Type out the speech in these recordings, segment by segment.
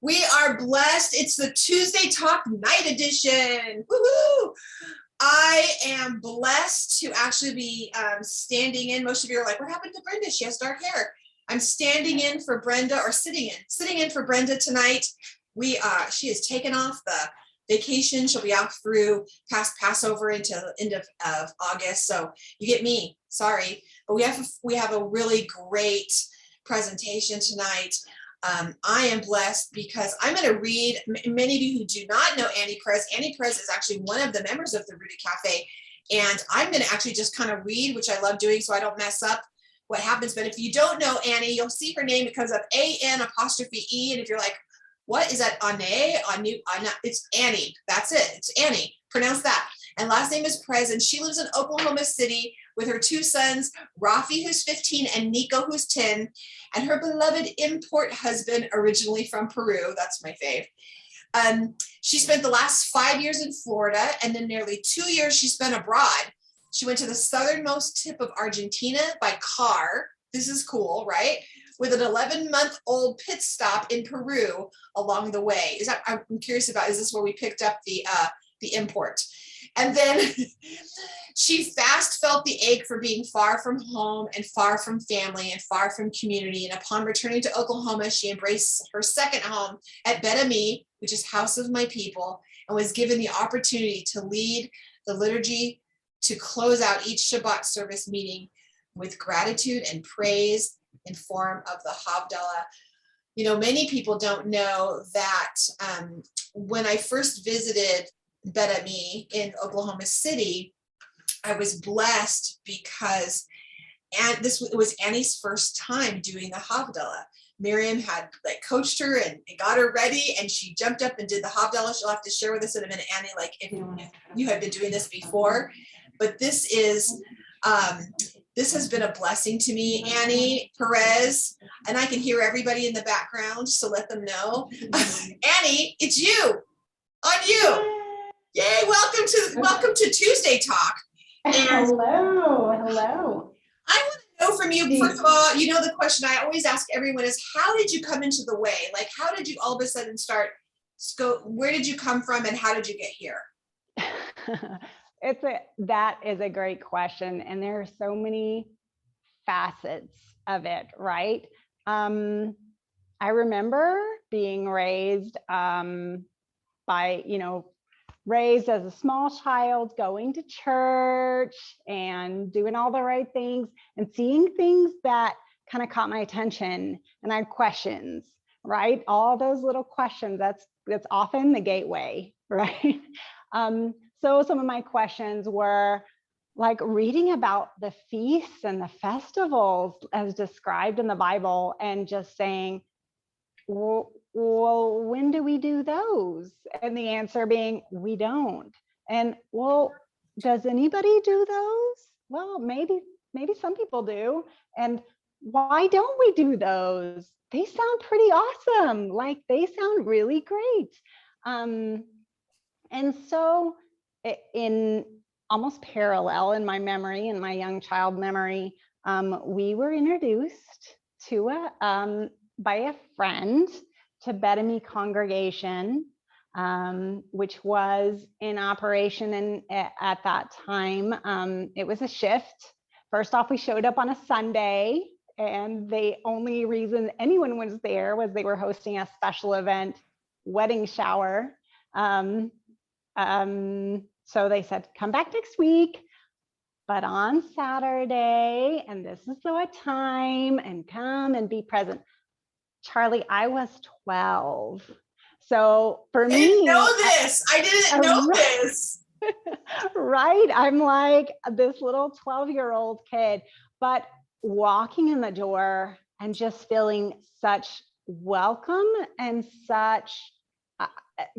We are blessed. It's the Tuesday Talk Night Edition. Woohoo! I am blessed to actually be standing in. Most of you are like, what happened to Brenda? She has dark hair. I'm standing in for Brenda, or sitting in for Brenda tonight. She has taken off the vacation. She'll be out through past Passover into the end of August. So you get me. Sorry, but we have a really great presentation tonight. I am blessed because I'm going to read. Many of you who do not know Annie Perez. Annie Perez is actually one of the members of the Rooted Cafe, and I'm going to actually just kind of read, which I love doing, so I don't mess up what happens. But if you don't know Annie, you'll see her name. It comes up A-N'_E, and if you're like, what is that? Anu? It's Annie. That's it. It's Annie. Pronounce that. And last name is Perez, and she lives in Oklahoma City with her two sons, Rafi, who's 15, and Nico, who's 10, and her beloved import husband, originally from Peru. That's my fave. She spent the last 5 years in Florida, and then nearly 2 years she spent abroad. She went to the southernmost tip of Argentina by car. This is cool, right? With an 11-month-old pit stop in Peru along the way. I'm curious about, is this where we picked up the import? And then she fast felt the ache for being far from home and far from family and far from community. And upon returning to Oklahoma, she embraced her second home at Bet Ami, which is House of My People, and was given the opportunity to lead the liturgy to close out each Shabbat service meeting with gratitude and praise in form of the Havdalah. You know, many people don't know that when I first visited Bet Ami in Oklahoma City, I was blessed because it was Annie's first time doing the Havdalah. Miriam had coached her and got her ready, and she jumped up and did the Havdalah. She'll have to share with us in a minute, Annie, if you have been doing this before. But this has been a blessing to me, Annie Perez, and I can hear everybody in the background, so let them know. Annie, it's you, on you. Yay, welcome to Tuesday Talk. And hello. I want to know from you, first of all, the question I always ask everyone is, how did you come into the way? How did you all of a sudden where did you come from and how did you get here? That is a great question. And there are so many facets of it, right? I remember being raised raised as a small child, going to church and doing all the right things and seeing things that kind of caught my attention, and I had questions, right? All those little questions, that's often the gateway, right? So some of my questions were reading about the feasts and the festivals as described in the Bible and just saying, well, when do we do those? And the answer being, we don't. And well, does anybody do those? Well, maybe some people do. And why don't we do those? They sound pretty awesome. They sound really great. And so in almost parallel in my memory, in my young child memory, we were introduced to by a friend to Bet Ami congregation, which was in operation at that time. It was a shift. First off, we showed up on a Sunday, and the only reason anyone was there was they were hosting a special event, wedding shower. So they said, come back next week, but on Saturday, and this is the time, and come and be present. Charlie, I was 12. So for me, I didn't know this. I didn't know this. Right. I'm like this little 12-year-old kid, but walking in the door and just feeling such welcome and such,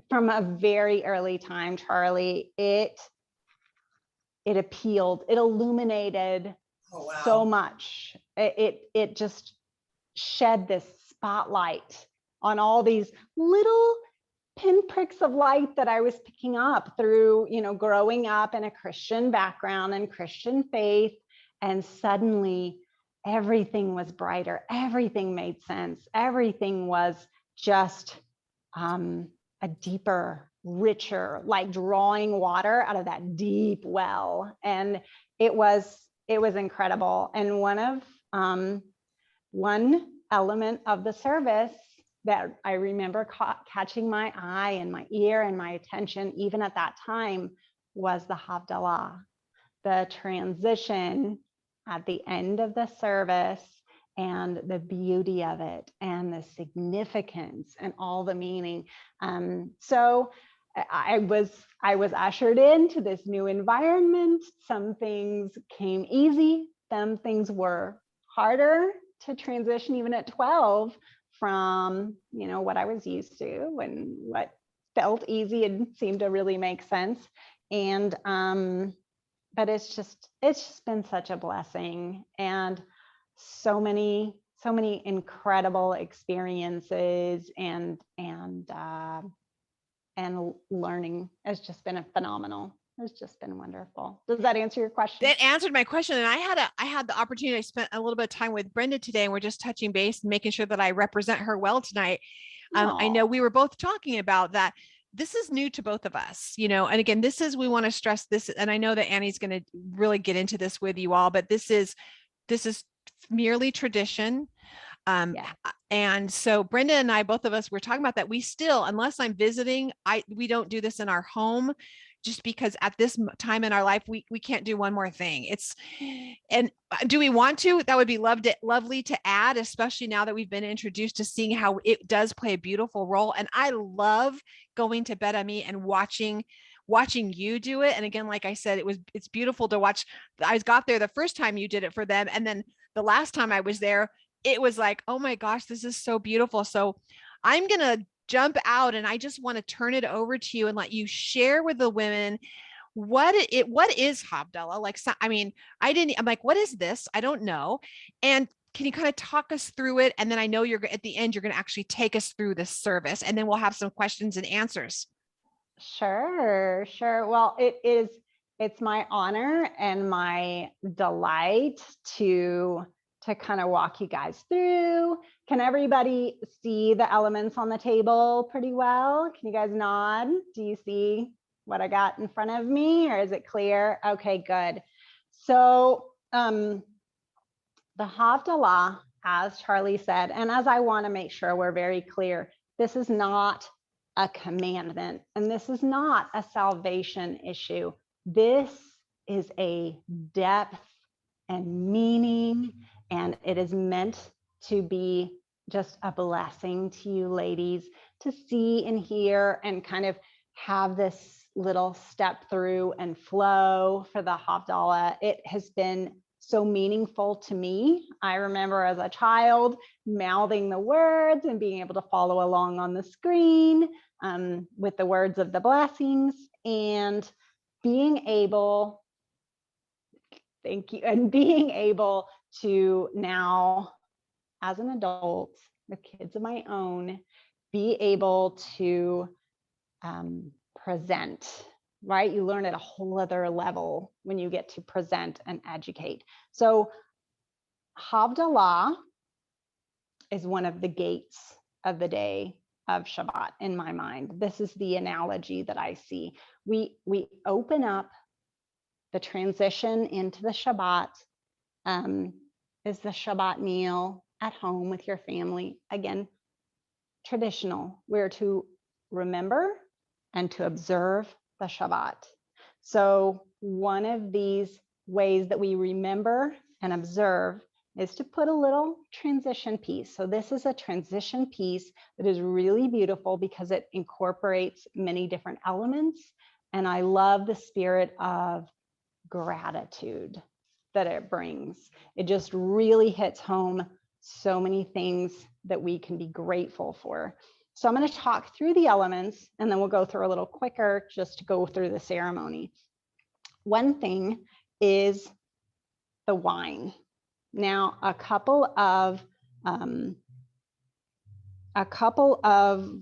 from a very early time, Charlie, it appealed, it illuminated so much. It just shed this spotlight on all these little pinpricks of light that I was picking up through, growing up in a Christian background and Christian faith. And suddenly everything was brighter. Everything made sense. Everything was just a deeper, richer, like drawing water out of that deep well. And it was incredible. And one element of the service that I remember catching my eye and my ear and my attention, even at that time, was the Havdalah, the transition at the end of the service, and the beauty of it and the significance and all the meaning. So I was ushered into this new environment. Some things came easy, some things were harder to transition even at 12 from, what I was used to and what felt easy and seemed to really make sense. And but it's just been such a blessing, and so many incredible experiences, and learning has just been phenomenal. It's just been wonderful. Does that answer your question? That answered my question. And I had the opportunity. I spent a little bit of time with Brenda today, and we're just touching base and making sure that I represent her well tonight. I know we were both talking about that. This is new to both of us, and again, we want to stress this. And I know that Annie's going to really get into this with you all, but this is merely tradition. And so Brenda and I, both of us, we're talking about that. We still, unless I'm visiting, we don't do this in our home, just because at this time in our life, we can't do one more thing. And do we want to? That would be lovely to add, especially now that we've been introduced to seeing how it does play a beautiful role. And I love going to Bet Ami and watching you do it. And again, like I said, it's beautiful to watch. I got there the first time you did it for them, and then the last time I was there, it was like, oh my gosh, this is so beautiful. So I'm gonna jump out, and I just want to turn it over to you and let you share with the women what is Havdalah. Like, so, I'm like, what is this? I don't know. And can you kind of talk us through it? And then I know at the end, you're going to actually take us through this service, and then we'll have some questions and answers. Sure. Well, it's my honor and my delight to kind of walk you guys through. Can everybody see the elements on the table pretty well? Can you guys nod? Do you see what I got in front of me, or is it clear? Okay, good. So the Havdalah, as Charlie said, and as I want to make sure we're very clear, this is not a commandment, and this is not a salvation issue. This is a depth and meaning, and it is meant to be just a blessing to you ladies to see and hear and kind of have this little step through and flow for the Havdalah. It has been so meaningful to me. I remember as a child mouthing the words and being able to follow along on the screen with the words of the blessings, and being able, thank you, and being able to now, as an adult with kids of my own, be able to present, right? You learn at a whole other level when you get to present and educate. So Havdalah is one of the gates of the day of Shabbat in my mind. This is the analogy that I see. We open up the transition into the Shabbat, is the Shabbat meal at home with your family. Again, traditional. We're to remember and to observe the Shabbat. So one of these ways that we remember and observe is to put a little transition piece. So this is a transition piece that is really beautiful because it incorporates many different elements. And I love the spirit of gratitude that it brings. It just really hits home so many things that we can be grateful for. So I'm going to talk through the elements, and then we'll go through a little quicker just to go through the ceremony. One thing is the wine. Now, a couple of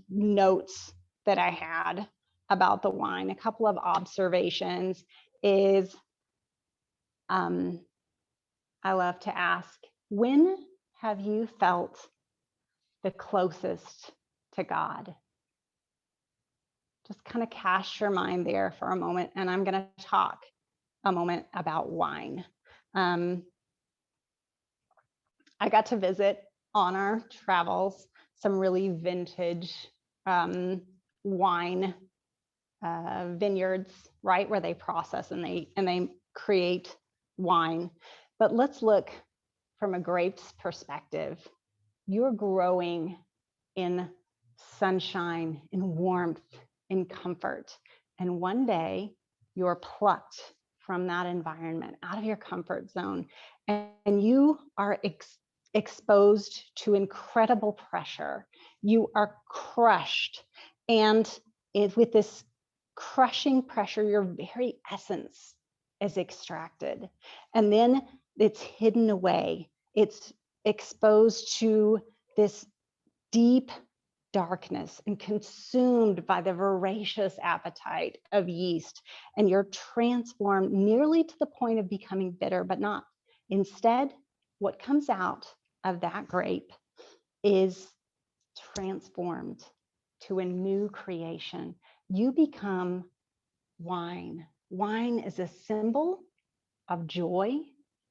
notes that I had about the wine, a couple of observations is, I love to ask, when have you felt the closest to God? Just kind of cast your mind there for a moment, and I'm going to talk a moment about wine. I got to visit on our travels some really vintage wine vineyards, right, where they process and they create wine. But let's look from a grape's perspective. You're growing in sunshine, in warmth, in comfort. And one day you're plucked from that environment, out of your comfort zone, and you are exposed to incredible pressure. You are crushed. And with this crushing pressure, your very essence is extracted. And then it's hidden away. It's exposed to this deep darkness and consumed by the voracious appetite of yeast. And you're transformed nearly to the point of becoming bitter, but not. Instead, what comes out of that grape is transformed to a new creation. You become wine. Wine is a symbol of joy,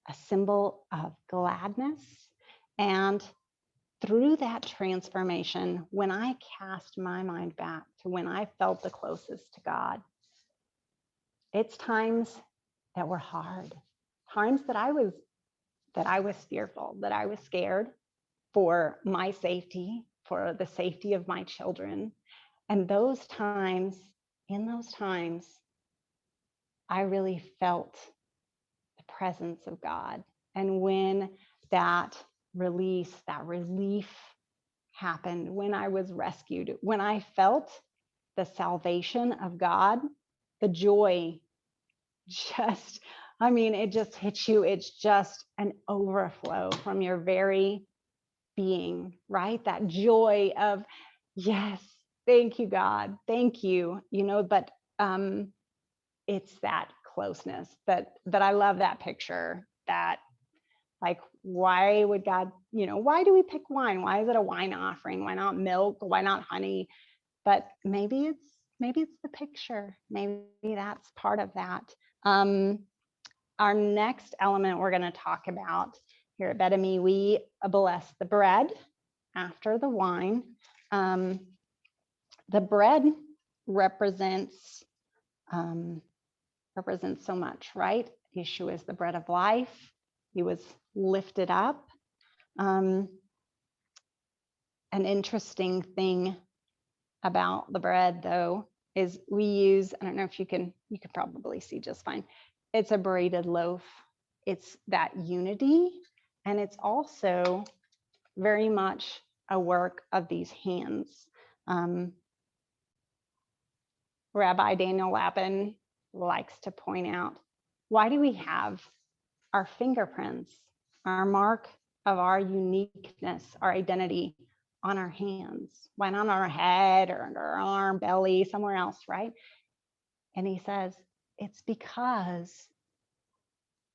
a symbol of gladness. And through that transformation, when I cast my mind back to when I felt the closest to God, it's times that were hard, times that I was fearful, that I was scared for my safety, for the safety of my children. And in those times, I really felt the presence of God. And when that relief happened, when I was rescued, when I felt the salvation of God, the joy it just hits you. It's just an overflow from your very being, right? That joy of, yes, thank you, God, thank you, but it's that closeness that I love that picture, that like, why would God, why do we pick wine? Why is it a wine offering? Why not milk? Why not honey? But maybe it's the picture. Maybe that's part of that. Our next element we're going to talk about here at Betami, we bless the bread after the wine. The bread represents so much, right? Yeshua is the bread of life. He was lifted up. An interesting thing about the bread, though, is we use, I don't know if you can probably see just fine. It's a braided loaf. It's that unity. And it's also very much a work of these hands. Rabbi Daniel Lapin likes to point out, why do we have our fingerprints, our mark of our uniqueness, our identity on our hands? Why not on our head or under our arm, belly, somewhere else, right? And he says, it's because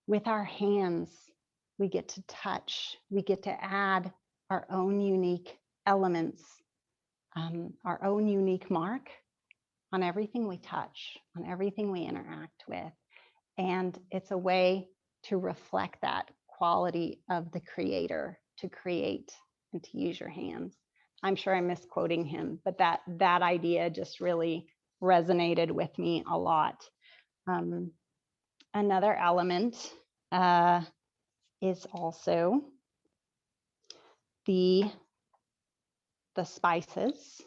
with our hands, we get to touch, we get to add our own unique elements, our own unique mark on everything we touch, on everything we interact with. And it's a way to reflect that quality of the creator, to create and to use your hands. I'm sure I'm misquoting him, but that idea just really resonated with me a lot. Another element is also the spices.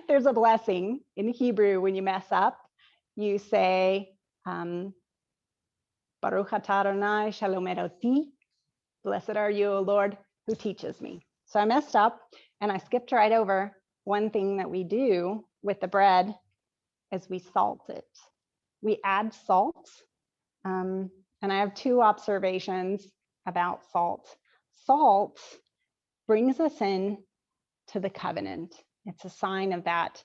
There's a blessing in Hebrew when you mess up. You say, Baruch atah Adonai shalom eroti. Blessed are you, O Lord, who teaches me. So I messed up and I skipped right over one thing that we do with the bread is we salt it. We add salt. And I have two observations about salt. Salt brings us in to the covenant. It's a sign of that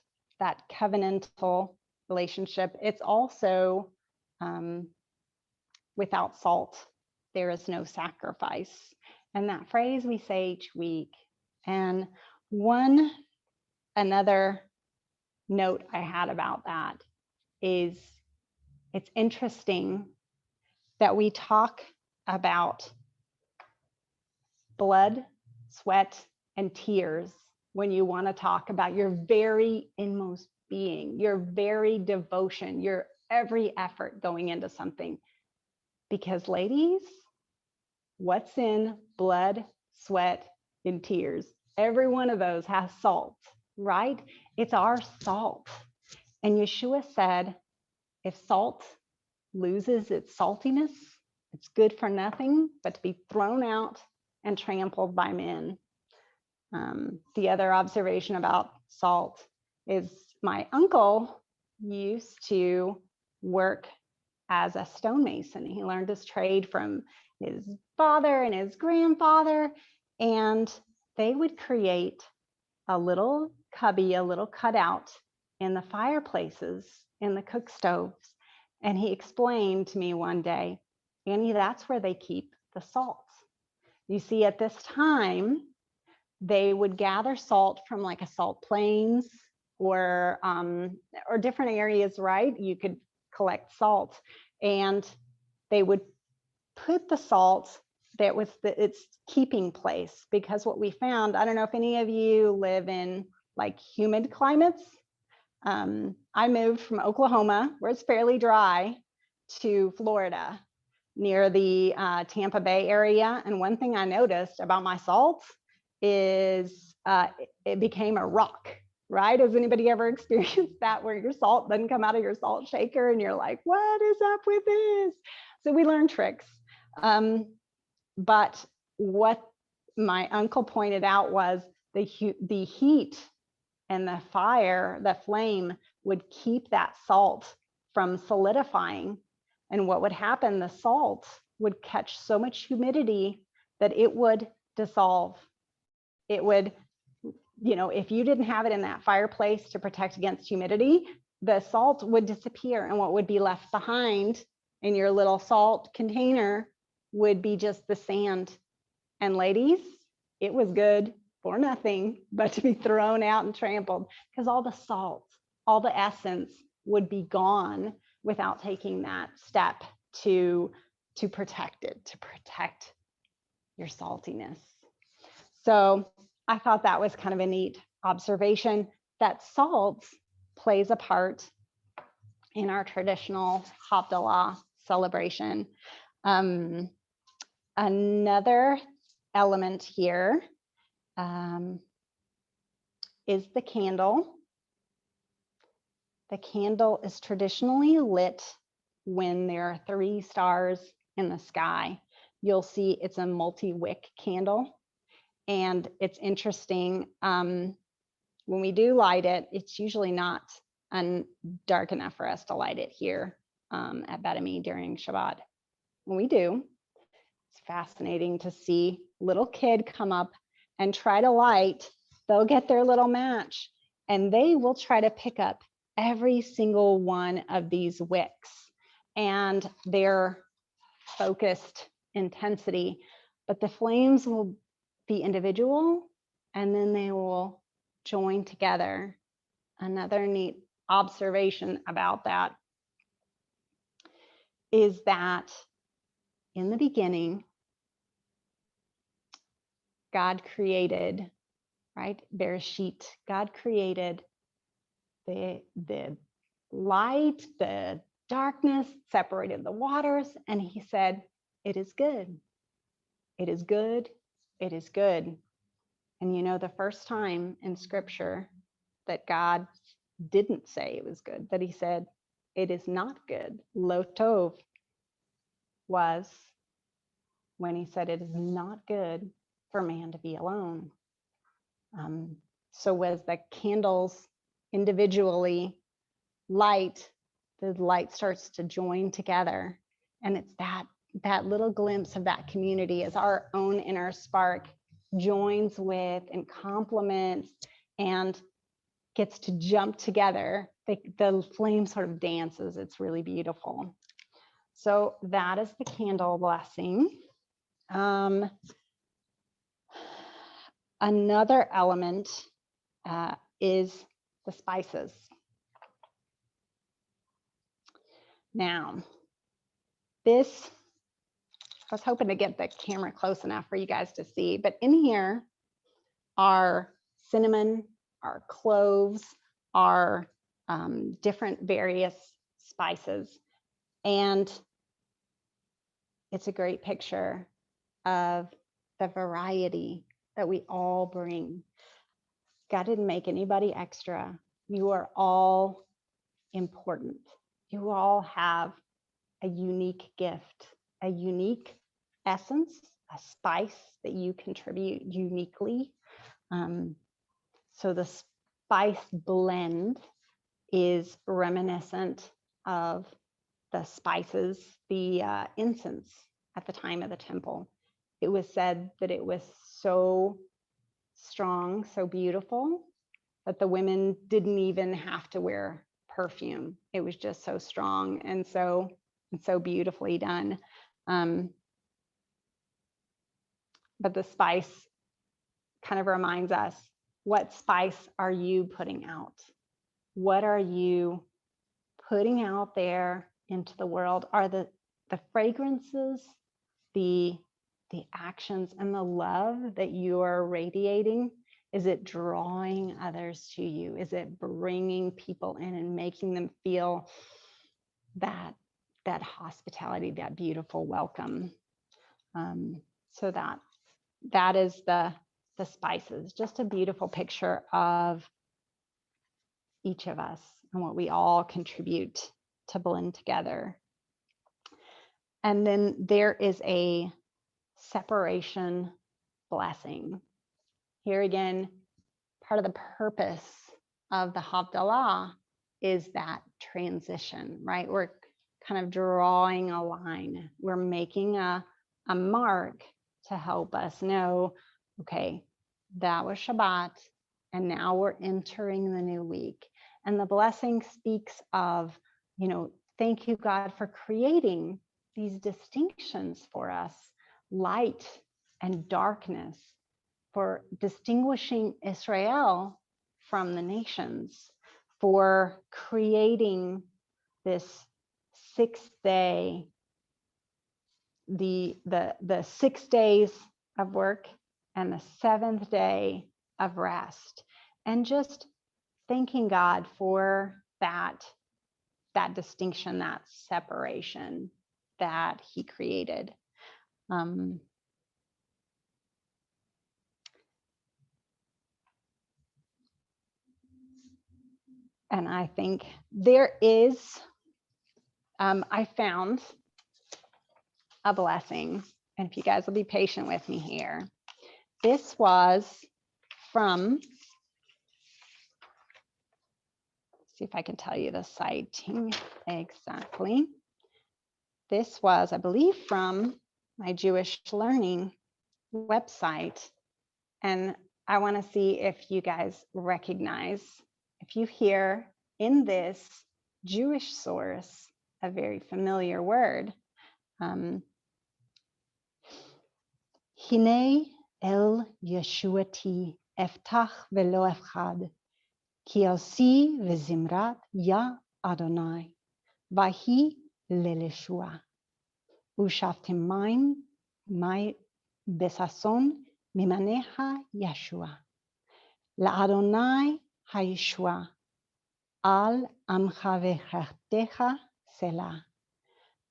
covenantal relationship. It's also, without salt, there is no sacrifice. And that phrase we say each week. And Another note I had about that is it's interesting that we talk about blood, sweat, and tears when you want to talk about your very inmost being, your very devotion, your every effort going into something. Because ladies, what's in blood, sweat, and tears? Every one of those has salt, right? It's our salt. And Yeshua said, if salt loses its saltiness, it's good for nothing but to be thrown out and trampled by men. The other observation about salt is my uncle used to work as a stonemason. He learned his trade from his father and his grandfather, and they would create a little cubby, a little cutout in the fireplaces, in the cook stoves. And he explained to me one day, Annie, that's where they keep the salt. You see, at this time, they would gather salt from like a salt plains or different areas, right? You could collect salt, and they would put the salt that was its keeping place. Because what we found, I don't know if any of you live in like humid climates. I moved from Oklahoma, where it's fairly dry, to Florida, near the Tampa Bay area. And one thing I noticed about my salt is it became a rock, right? Has anybody ever experienced that, where your salt doesn't come out of your salt shaker and you're like, what is up with this? So we learned tricks. But what my uncle pointed out was the heat and the fire, the flame would keep that salt from solidifying. And what would happen, the salt would catch so much humidity that it would dissolve. It would, if you didn't have it in that fireplace to protect against humidity, the salt would disappear, and what would be left behind in your little salt container would be just the sand. And ladies, it was good for nothing but to be thrown out and trampled, because all the salt, all the essence would be gone without taking that step to protect it, to protect your saltiness. So I thought that was kind of a neat observation, that salt plays a part in our traditional Havdalah celebration. Another element here is the candle. The candle is traditionally lit when there are 3 stars in the sky. You'll see it's a multi-wick candle. And it's interesting, when we do light it, it's usually not dark enough for us to light it here at Bet Ami during Shabbat. When we do, it's fascinating to see little kid come up and try to light. They'll get their little match and they will try to pick up every single one of these wicks, and their focused intensity, but the flames will be individual and then they will join together. Another neat observation about that is that in the beginning, God created, right? Bereshit, God created the light, the darkness, separated the waters, and he said, it is good. It is good. It is good. And the first time in scripture that God didn't say it was good, that he said, it is not good, lo tov, was when he said it is not good for man to be alone. So as the candles individually light, the light starts to join together. And it's that little glimpse of that community as our own inner spark joins with and complements and gets to jump together. The flame sort of dances. It's really beautiful. So that is the candle blessing. Another element is the spices. Now, this, I was hoping to get the camera close enough for you guys to see, but in here are cinnamon, our cloves, our different various spices. And it's a great picture of the variety that we all bring. God didn't make anybody extra. You are all important. You all have a unique gift, a unique essence, a spice that you contribute uniquely. So the spice blend is reminiscent of the spices, the incense at the time of the temple. It was said that it was so strong, so beautiful, that the women didn't even have to wear perfume. It was just so strong and so beautifully done. But the spice kind of reminds us, what spice are you putting out? What are you putting out there into the world? Are the fragrances, the actions, and the love that you are radiating, is it drawing others to you? Is it bringing people in and making them feel that hospitality, that beautiful welcome? So that is the spices, just a beautiful picture of each of us and what we all contribute to blend together. And then there is a separation blessing. Here again, part of the purpose of the Havdalah is that transition, right? We're kind of drawing a line. We're making a mark to help us know, okay, that was Shabbat, and now we're entering the new week. And the blessing speaks of, thank you, God, for creating these distinctions for us, light and darkness, for distinguishing Israel from the nations, for creating this 6th day, the 6 days of work and the 7th day of rest, and just thanking God for that distinction, that separation that he created. And I think there is, I found a blessing, and if you guys will be patient with me here, this was from, see if I can tell you the citing exactly. This was, I believe, from my Jewish Learning website. And I want to see if you guys recognize, if you hear in this Jewish source a very familiar word. Hine el Yeshuati eftach velo efchad, ki osi v'zimrat ya Adonai, vahi leleshua, ushaftim mai besason mimaneha Yeshua. LaAdonai HaYeshua, al amcha v'chartecha selah.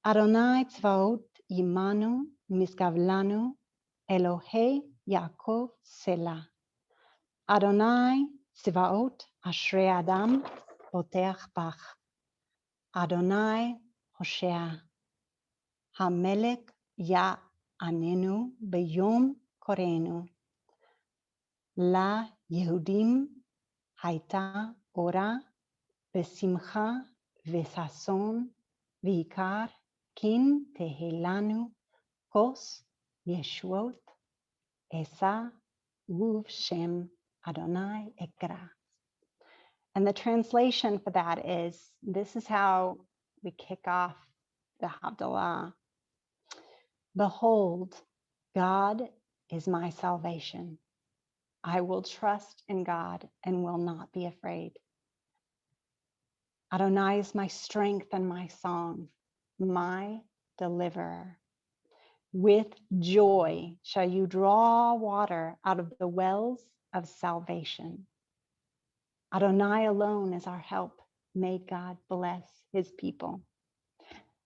Adonai tzvaot imanu miskavlanu, Elohei Yaakov selah. Adonai tzvaot ashrei adam poteach bach. Adonai Hoshea. Hamelech ya'anenu beyom korenu. La Yehudim hayta ora v'simcha v'sason v'ikar kin tehelanu kos Yeshuot esa uv shem Adonai ekra. And the translation for that is, this is how we kick off the Havdalah. Behold, God is my salvation. I will trust in God and will not be afraid. Adonai is my strength and my song, my deliverer. With joy shall you draw water out of the wells of salvation. Adonai alone is our help. May God bless his people.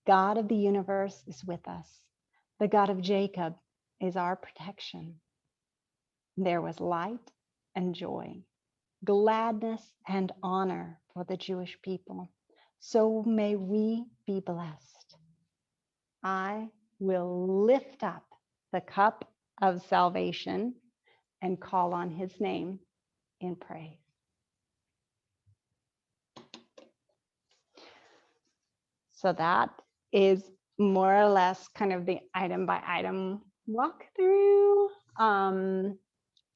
God of the universe is with us. The God of Jacob is our protection. There was light and joy, gladness and honor for the Jewish people. So may we be blessed. I will lift up the cup of salvation and call on his name in praise. So that is more or less kind of the item by item walkthrough.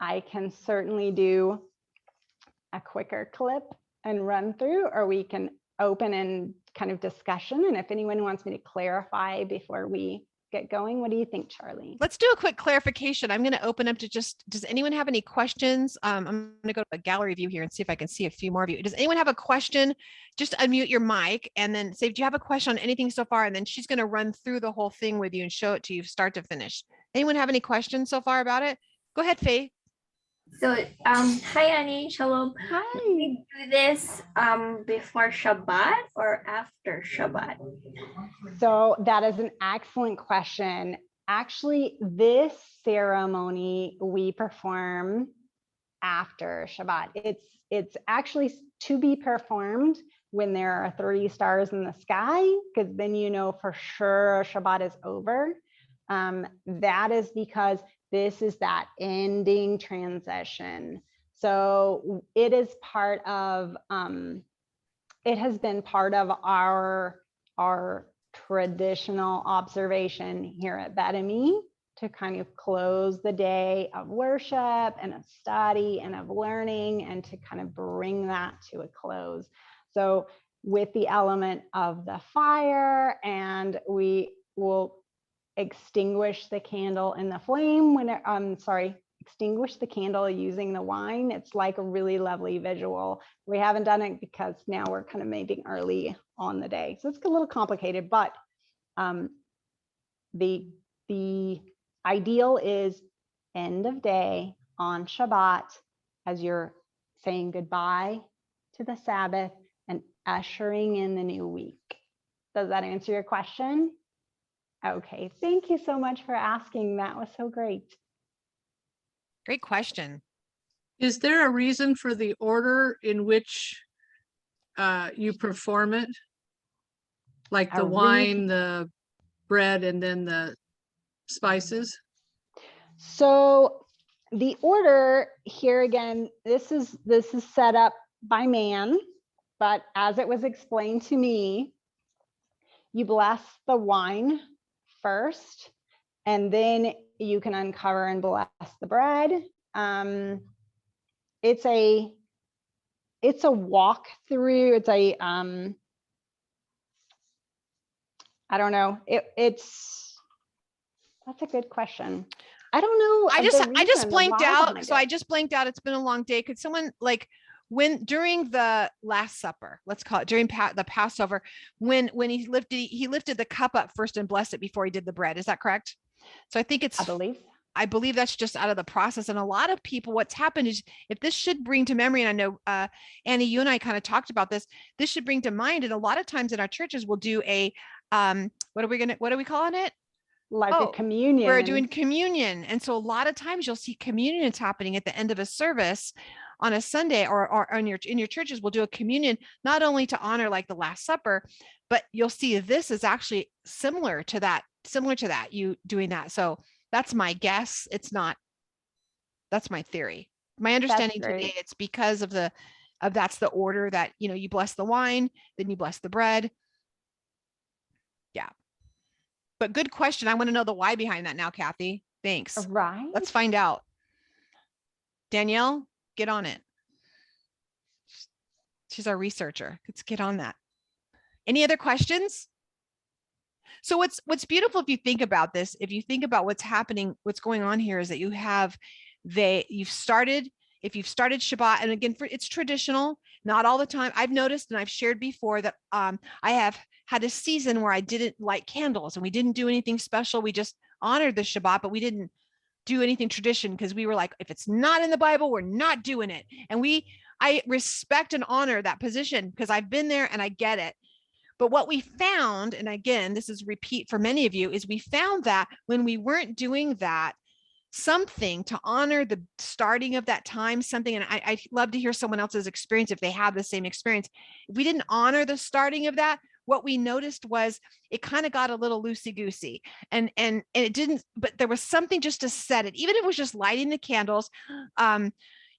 I can certainly do a quicker clip and run through, or we can open and kind of discussion. And if anyone wants me to clarify before we get going, what do you think, Charlie? Let's do a quick clarification. I'm going to open up to does anyone have any questions? I'm going to go to a gallery view here and see if I can see a few more of you. Does anyone have a question? Just unmute your mic and then say, do you have a question on anything so far? And then she's going to run through the whole thing with you and show it to you start to finish. Anyone have any questions so far about it? Go ahead, Faye. So, hi Annie, shalom. Hi. Do we do this before Shabbat or after Shabbat? So that is an excellent question. Actually, this ceremony we perform after Shabbat. It's actually to be performed when there are 30 stars in the sky, because then you know for sure Shabbat is over. That is because this is that ending transition. So it is part of, it has been part of our traditional observation here at Bet Ami to kind of close the day of worship and of study and of learning and to kind of bring that to a close. So with the element of the fire, and we will extinguish the candle in the flame when extinguish the candle using the wine. It's like a really lovely visual. We haven't done it because now we're kind of maybe early on the day. So it's a little complicated, but the ideal is end of day on Shabbat as you're saying goodbye to the Sabbath and ushering in the new week. Does that answer your question? Okay, thank you so much for asking. That was so great. Great question. Is there a reason for the order in which you perform it? Like the wine, the bread, and then the spices? So the order here again, this is set up by man, but as it was explained to me, you bless the wine first, and then you can uncover and bless the bread. It's a walk through. It's a I don't know. That's a good question. I don't know. I just blanked out. So I just blanked out. It's been a long day. Could someone during the Last Supper, let's call it during the Passover, when he lifted the cup up first and blessed it before he did the bread. Is that correct? So I think I believe that's just out of the process. And a lot of people, what's happened is, if this should bring to memory, and I know Annie, you and I kind of talked about this should bring to mind. And a lot of times in our churches, we'll do a what are we calling it? Like a communion. We're doing communion. And so a lot of times you'll see communions happening at the end of a service on a Sunday, or in your churches, we'll do a communion, not only to honor like the Last Supper, but you'll see this is actually similar to that, you doing that. So that's my guess. That's my theory. My understanding today, it's because of that's the order that, you bless the wine, then you bless the bread. Yeah. But good question. I want to know the why behind that now, Kathy. Thanks. Right. Let's find out. Danielle, get on it. She's our researcher. Let's get on that. Any other questions? So what's beautiful, if you think about this, if you think about what's happening, what's going on here, is that you have if you've started Shabbat, and again, it's traditional, not all the time. I've noticed, and I've shared before, that I have had a season where I didn't light candles and we didn't do anything special. We just honored the Shabbat, but we didn't do anything tradition, because we were like, if it's not in the Bible, we're not doing it. And I respect and honor that position, because I've been there and I get it. But what we found, and again, this is repeat for many of you, is we found that when we weren't doing that, something to honor the starting of that time, something, and I'd love to hear someone else's experience if they have the same experience. If we didn't honor the starting of that, what we noticed was it kind of got a little loosey-goosey, and it didn't, but there was something just to set it, even if it was just lighting the candles.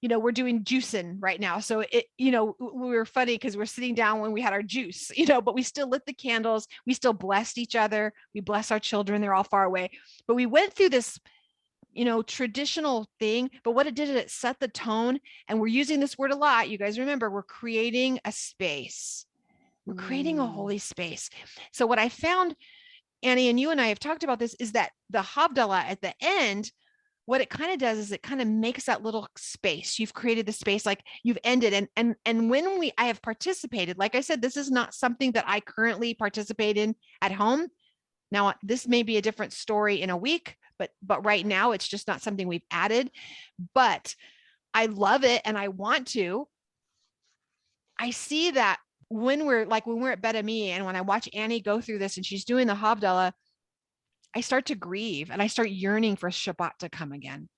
We're doing juicing right now. So we were funny because we're sitting down when we had our juice, but we still lit the candles. We still blessed each other. We bless our children. They're all far away, but we went through this traditional thing, but what it did is it set the tone. And we're using this word a lot. You guys remember, we're creating a space. We're creating a holy space. So what I found, Annie, and you and I have talked about this, is that the Havdalah at the end, what it kind of does is it kind of makes that little space. You've created the space, like you've ended. And when I have participated, like I said, this is not something that I currently participate in at home. Now, this may be a different story in a week, but right now it's just not something we've added. But I love it and I want to. I see that when we're at Bet Ami, and when I watch Annie go through this and she's doing the Havdalah, I start to grieve and I start yearning for Shabbat to come again.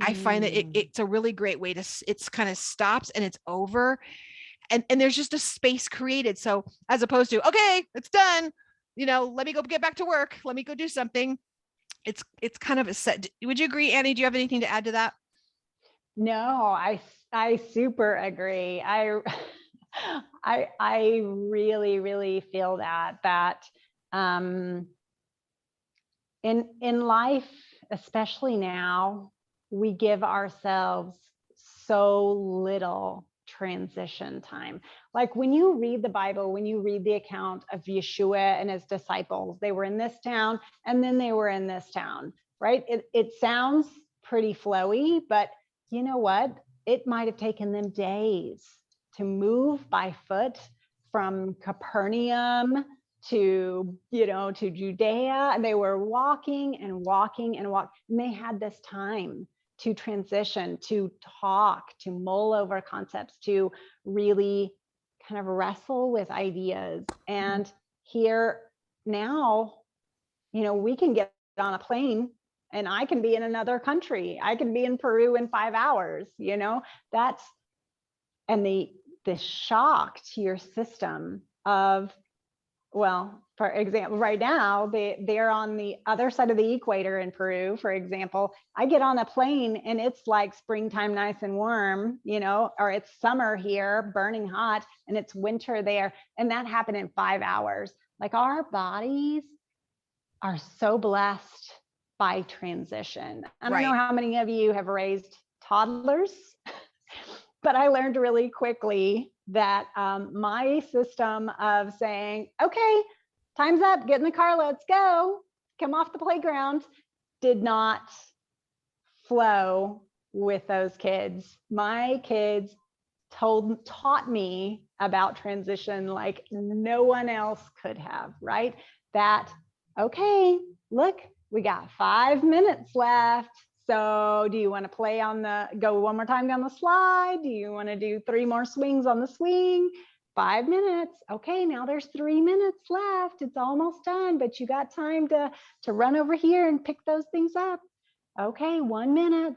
I find that it's a really great way it's kind of stops and it's over. And there's just a space created. So as opposed to, okay, it's done, let me go get back to work. Let me go do something. It's kind of a set. Would you agree, Annie? Do you have anything to add to that? No, I super agree. I really, really feel that in life, especially now, we give ourselves so little transition time. Like when you read the Bible, when you read the account of Yeshua and his disciples, they were in this town and then they were in this town, right? It sounds pretty flowy, but you know what? It might have taken them days to move by foot from Capernaum to Judea, and they were walking and walking and walking, and they had this time to transition, to talk, to mull over concepts, to really kind of wrestle with ideas. And here now, we can get on a plane and I can be in another country. I can be in Peru in 5 hours, and the shock to your system of, well, for example, right now, they're on the other side of the equator in Peru, for example. I get on a plane and it's like springtime, nice and warm, or it's summer here, burning hot, and it's winter there. And that happened in 5 hours. Like, our bodies are so blessed by transition. I don't know how many of you have raised toddlers, but I learned really quickly that my system of saying, okay, time's up, get in the car, let's go, come off the playground, did not flow with those kids. My kids taught me about transition like no one else could have, right? That, okay, look, we got 5 minutes left. So do you want to go one more time down the slide? Do you want to do 3 more swings on the swing? 5 minutes. Okay, now there's 3 minutes left. It's almost done, but you got time to run over here and pick those things up. Okay, 1 minute.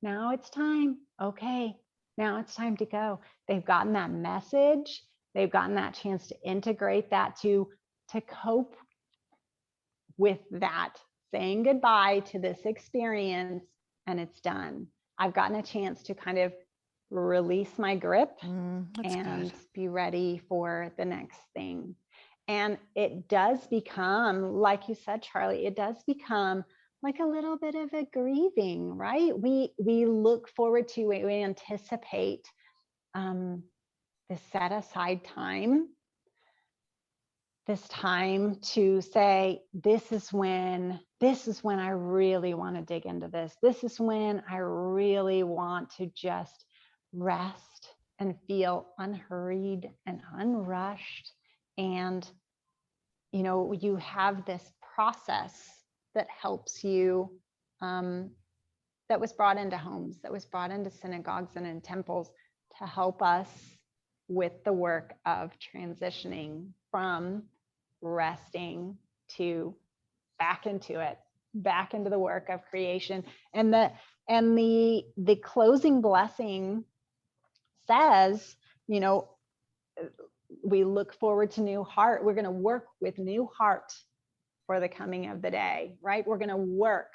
Now it's time. Okay, now it's time to go. They've gotten that message. They've gotten that chance to integrate that, to cope with that, saying goodbye to this experience, and it's done. I've gotten a chance to kind of release my grip and good. Be ready for the next thing. And it does become, like you said, Charlie, it does become like a little bit of a grieving, right? We look forward to it, we anticipate the set aside time, this time to say, this is when I really want to dig into this. This is when I really want to just rest and feel unhurried and unrushed. And, you know, you have this process that helps you, that was brought into homes, that was brought into synagogues and in temples to help us with the work of transitioning from resting to back into it, back into the work of creation. And the closing blessing says, you know, we look forward to new heart. We're going to work with new heart for the coming of the day, right? We're going to work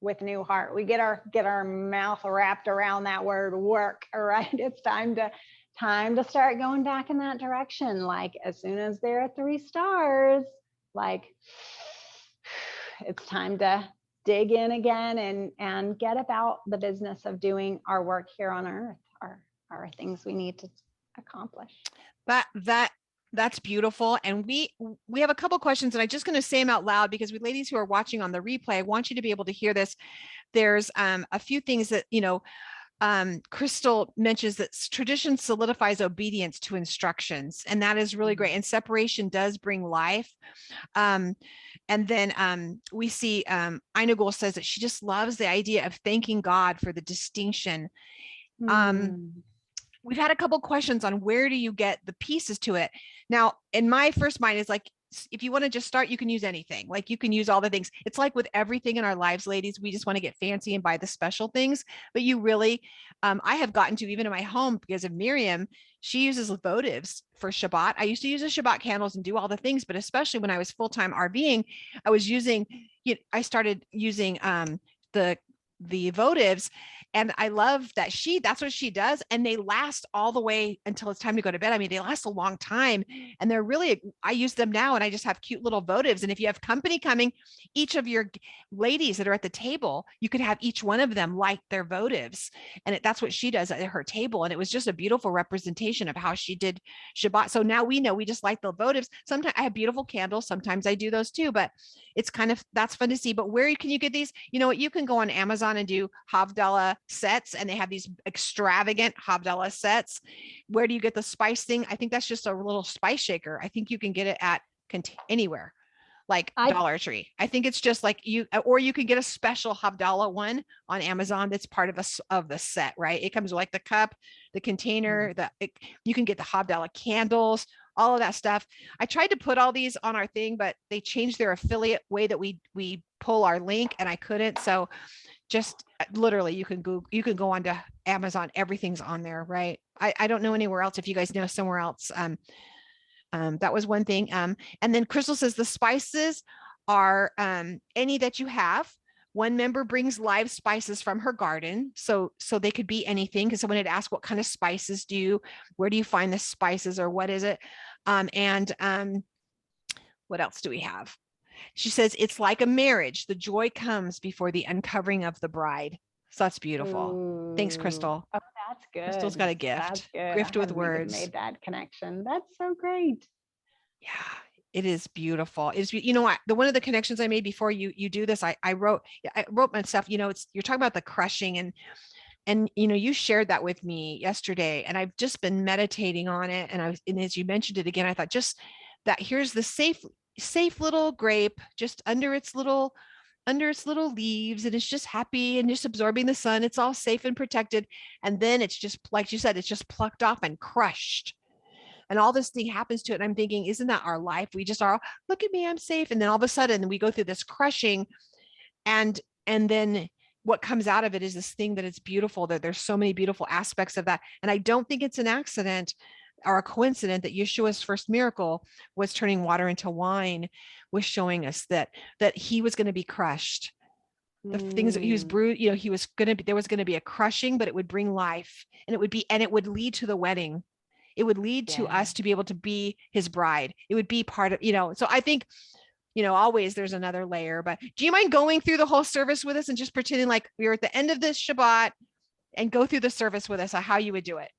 with new heart. We get our mouth wrapped around that word work, all right? It's time to start going back in that direction. Like as soon as there are 3 stars, like it's time to dig in again and get about the business of doing our work here on earth, our things we need to accomplish. That's beautiful. And we have a couple questions, and I'm just going to say them out loud because we ladies who are watching on the replay, I want you to be able to hear this. There's a few things that, you know, Crystal mentions that tradition solidifies obedience to instructions, and that is really great. And separation does bring life. And then we see Inagul says that she just loves the idea of thanking God for the distinction. We've had a couple questions on where do you get the pieces to it. Now, in my first mind is like, if you want to just start, you can use anything. Like you can use all the things. It's like with everything in our lives, ladies, we just want to get fancy and buy the special things. But you really, I have gotten to, even in my home because of Miriam, she uses votives for Shabbat. I used to use the Shabbat candles and do all the things, but especially when I was full-time RVing, I started using the votives. And I love that that's what she does. And they last all the way until it's time to go to bed. I mean, they last a long time, and they're really, I use them now, and I just have cute little votives. And if you have company coming, each of your ladies that are at the table, you could have each one of them light their votives. And that's what she does at her table. And it was just a beautiful representation of how she did Shabbat. So now we know we just light the votives. Sometimes I have beautiful candles. Sometimes I do those too, but it's that's fun to see. But where can you get these? You know what? You can go on Amazon and do Havdalah sets, and they have these extravagant Havdalah sets. Where do you get the spice thing? I think that's just a little spice shaker. I think you can get it at anywhere, like Dollar Tree. I think it's just like or you can get a special Havdalah one on Amazon that's part of the set, right? It comes with like the cup, the container, you can get the Havdalah candles, all of that stuff. I tried to put all these on our thing, but they changed their affiliate way that we pull our link, and I couldn't. So just literally you can go onto Amazon. Everything's on there, right? I don't know anywhere else. If you guys know somewhere else, that was one thing. And then Crystal says the spices are any that you have. One member brings live spices from her garden. So they could be anything, because someone had asked, what kind of spices where do you find the spices, or what is it? What else do we have? She says, it's like a marriage. The joy comes before the uncovering of the bride. So that's beautiful. Ooh. Thanks, Crystal. Oh, that's good. Crystal's got a gift. That's good. Gift with words. Made that connection. That's so great. Yeah, it is beautiful. It's, you know what, one of the connections I made before you do this, I wrote my stuff, you know, you're talking about the crushing, and you know, you shared that with me yesterday, and I've just been meditating on it. And as you mentioned it again, I thought just that here's the safe little grape, just under its little leaves, and it's just happy and just absorbing the sun. It's all safe and protected. And then it's just, like you said, it's just plucked off and crushed. And all this thing happens to it. And I'm thinking, isn't that our life? We just are, look at me, I'm safe. And then all of a sudden we go through this crushing, and then what comes out of it is this thing that it's beautiful, that there's so many beautiful aspects of that. And I don't think it's an accident or a coincidence that Yeshua's first miracle was turning water into wine, was showing us that he was going to be crushed. The things that he was bruised, you know, there was going to be a crushing, but it would bring life, and it would lead to the wedding. It would lead to us to be able to be his bride. It would be part of, you know, so I think, you know, always there's another layer. But do you mind going through the whole service with us and just pretending like we're at the end of this Shabbat, and go through the service with us on how you would do it?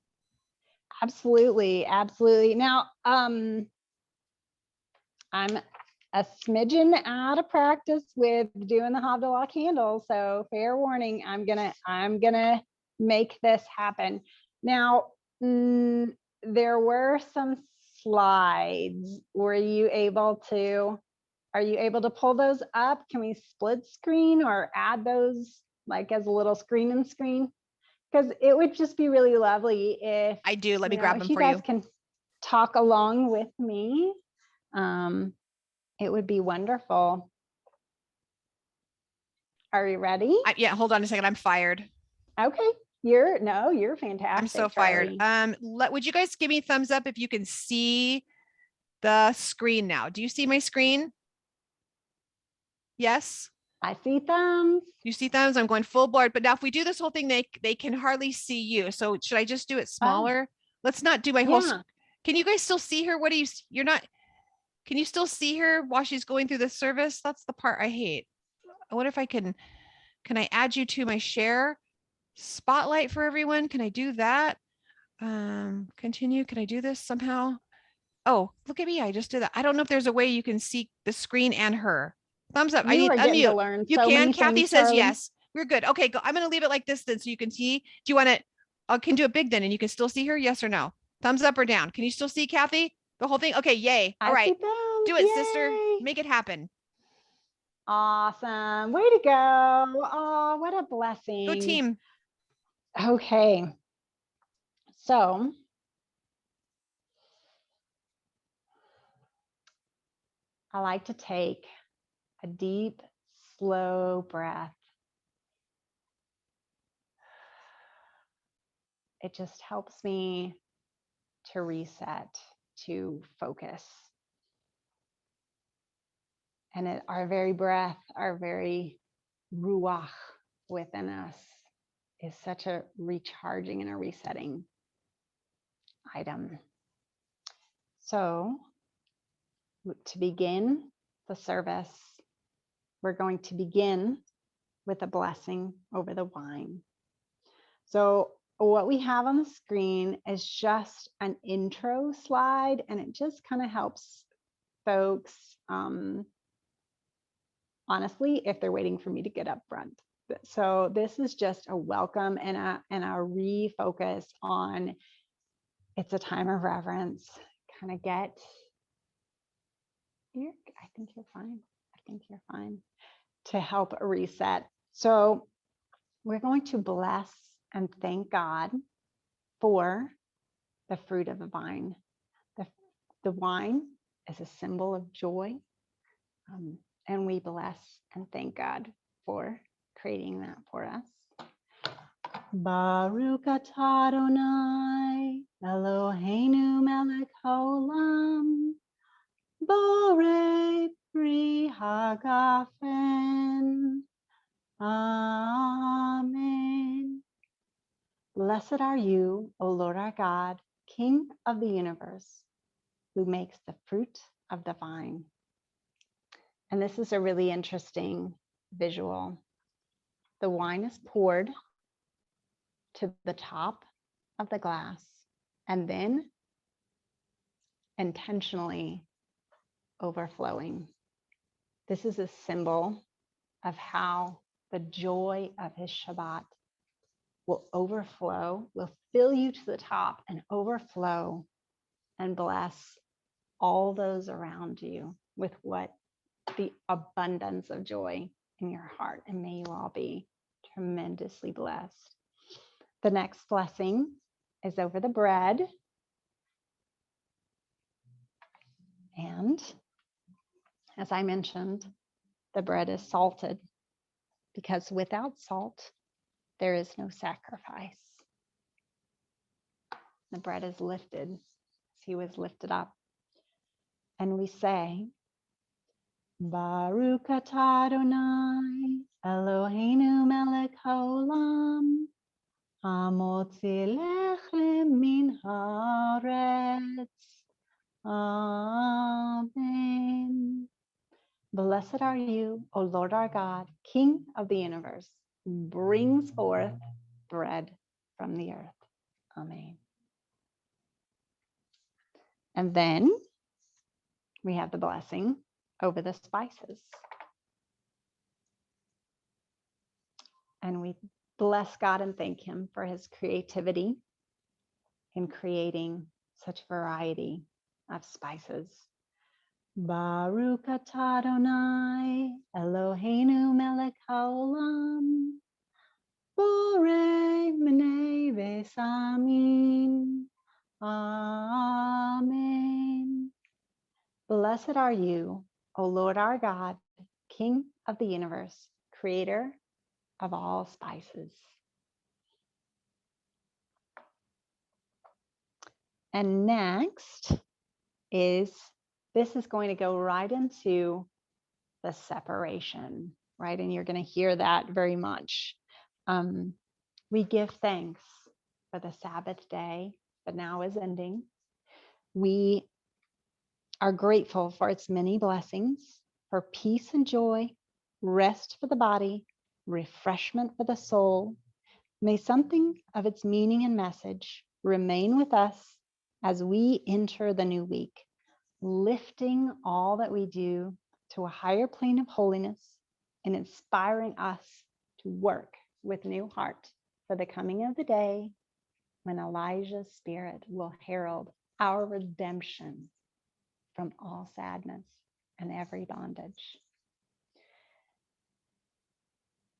Absolutely. Absolutely. Now, I'm a smidgen out of practice with doing the Havdalah candle, so fair warning, I'm gonna make this happen. Now, there were some slides. Are you able to pull those up? Can we split screen or add those like as a little screen and screen? Because it would just be really lovely if I do. Let me grab them if you for guys you. can talk along with me. It would be wonderful. Are you ready? Yeah, hold on a second. I'm fired. Okay. You're fantastic. I'm so fired. Charlie. Would you guys give me a thumbs up if you can see the screen now? Do you see my screen? Yes. I see thumbs. You see thumbs? I'm going full board. But now if we do this whole thing, they can hardly see you. So should I just do it smaller? Let's not do my whole. Yeah. Can you guys still see her? What do you? You're not. Can you still see her while she's going through the service? That's the part I hate. I wonder if I can I add you to my share spotlight for everyone? Can I do that? Continue. Can I do this somehow? Oh, look at me. I just did that. I don't know if there's a way you can see the screen and her. Thumbs up. I You need are getting to unmute. learn You so can. many Kathy things, says Charlie. yes. We're good. Okay, go. I'm going to leave it like this then so you can see. Do you want it? I can do it big then and you can still see her. Yes or no? Thumbs up or down. Can you still see Kathy? The whole thing? Okay, yay. All right. Do it, sister. Yay. Make it happen. Awesome. Way to go. Oh, what a blessing. Go team. Okay. So I like to take a deep, slow breath. It just helps me to reset, to focus. And our very breath, our very ruach within us is such a recharging and a resetting item. So to begin the service, we're going to begin with a blessing over the wine. So what we have on the screen is just an intro slide, and it just kind of helps folks, honestly, if they're waiting for me to get up front. So this is just a welcome and a refocus on, it's a time of reverence. Kind of get, I think you're fine. I think you're fine. To help reset. So we're going to bless and thank God for the fruit of the vine. The wine is a symbol of joy. And we bless and thank God for creating that for us. Baruch atah Adonai Eloheinu melech haolam borei pri hagafen. Amen. Blessed are you, O Lord our God, King of the universe, who makes the fruit of the vine. And this is a really interesting visual. The wine is poured to the top of the glass and then intentionally overflowing. This is a symbol of how the joy of his Shabbat will overflow, will fill you to the top and overflow and bless all those around you with what the abundance of joy in your heart. And may you all be tremendously blessed. The next blessing is over the bread. And as I mentioned, the bread is salted because without salt, there is no sacrifice. The bread is lifted as he was lifted up. And we say, Baruch atah Adonai Eloheinu melech haolam hamotzi lechem min haaretz. Amen. Blessed are you, O Lord our God, King of the universe, who brings forth bread from the earth. Amen. And then we have the blessing over the spices. And we bless God and thank him for his creativity in creating such variety of spices. Baruch atah Adonai Eloheinu melech haolam borei minei v'samim. Amen. Blessed are you, O Lord our God, King of the universe, creator of all spices. And next is, this is going to go right into the separation, right? And you're going to hear that very much. We give thanks for the Sabbath day that now is ending. We are grateful for its many blessings, for peace and joy, rest for the body, refreshment for the soul. May something of its meaning and message remain with us as we enter the new week, lifting all that we do to a higher plane of holiness and inspiring us to work with new heart for the coming of the day when Elijah's spirit will herald our redemption from all sadness and every bondage.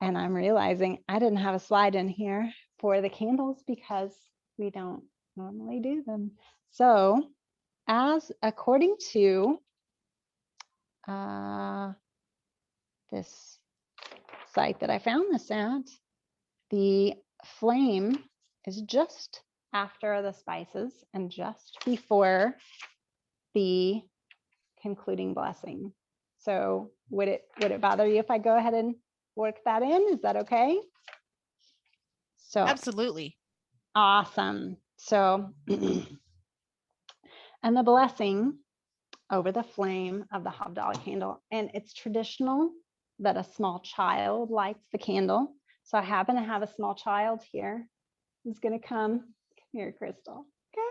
And I'm realizing I didn't have a slide in here for the candles because we don't normally do them. So as according to this site that I found this at, the flame is just after the spices and just before the concluding blessing. So would it bother you if I go ahead and work that in? Is that okay? So Absolutely. awesome. So and the blessing over the flame of the Havdalah candle. And it's traditional that a small child lights the candle. So I happen to have a small child here who's going to come. Come here, Crystal. Come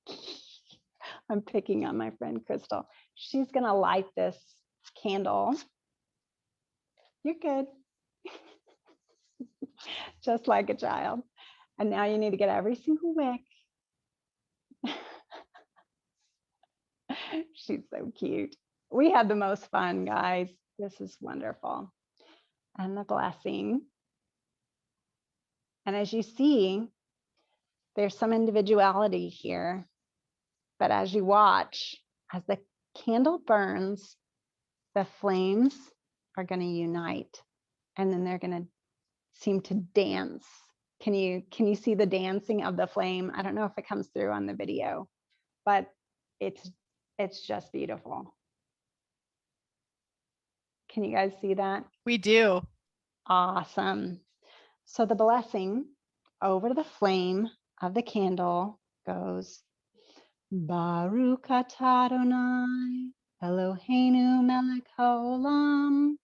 here. I'm picking on my friend Crystal. She's going to light this candle. You're good. Just like a child. And now you need to get every single wick. She's so cute. We had the most fun, guys. This is wonderful. And the blessing. And as you see, there's some individuality here. But as you watch, as the candle burns, the flames are going to unite. And then they're going to seem to dance. Can you see the dancing of the flame? I don't know if it comes through on the video, but it's just beautiful. Can you guys see that? We do. Awesome. So the blessing over the flame of the candle goes, Baruch atah Adonai Eloheinu melech haolam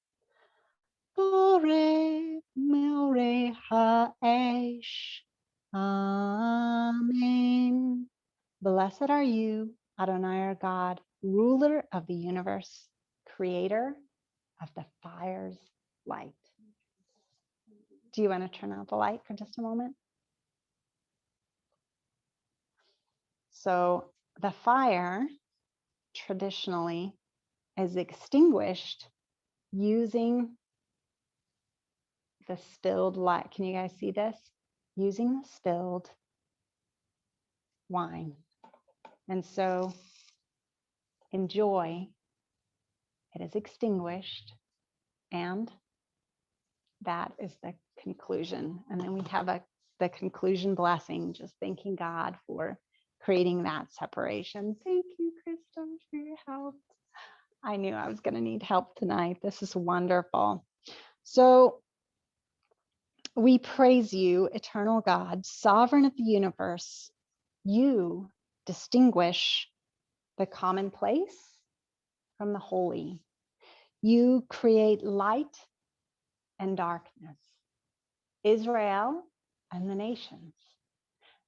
borei meorei ha'esh. Amen. Blessed are you, Adonai our God, ruler of the universe, creator of the fire's light. Do you want to turn out the light for just a moment? So the fire traditionally is extinguished using the spilled light. Can you guys see this? Using the spilled wine. And so in joy, it is extinguished, and that is the conclusion. And then we have the conclusion blessing, just thanking God for creating that separation. Thank you, Crystal, for your help. I knew I was going to need help tonight. This is wonderful. So we praise you, eternal God, sovereign of the universe. You distinguish the commonplace from the holy. You create light and darkness, Israel and the nations,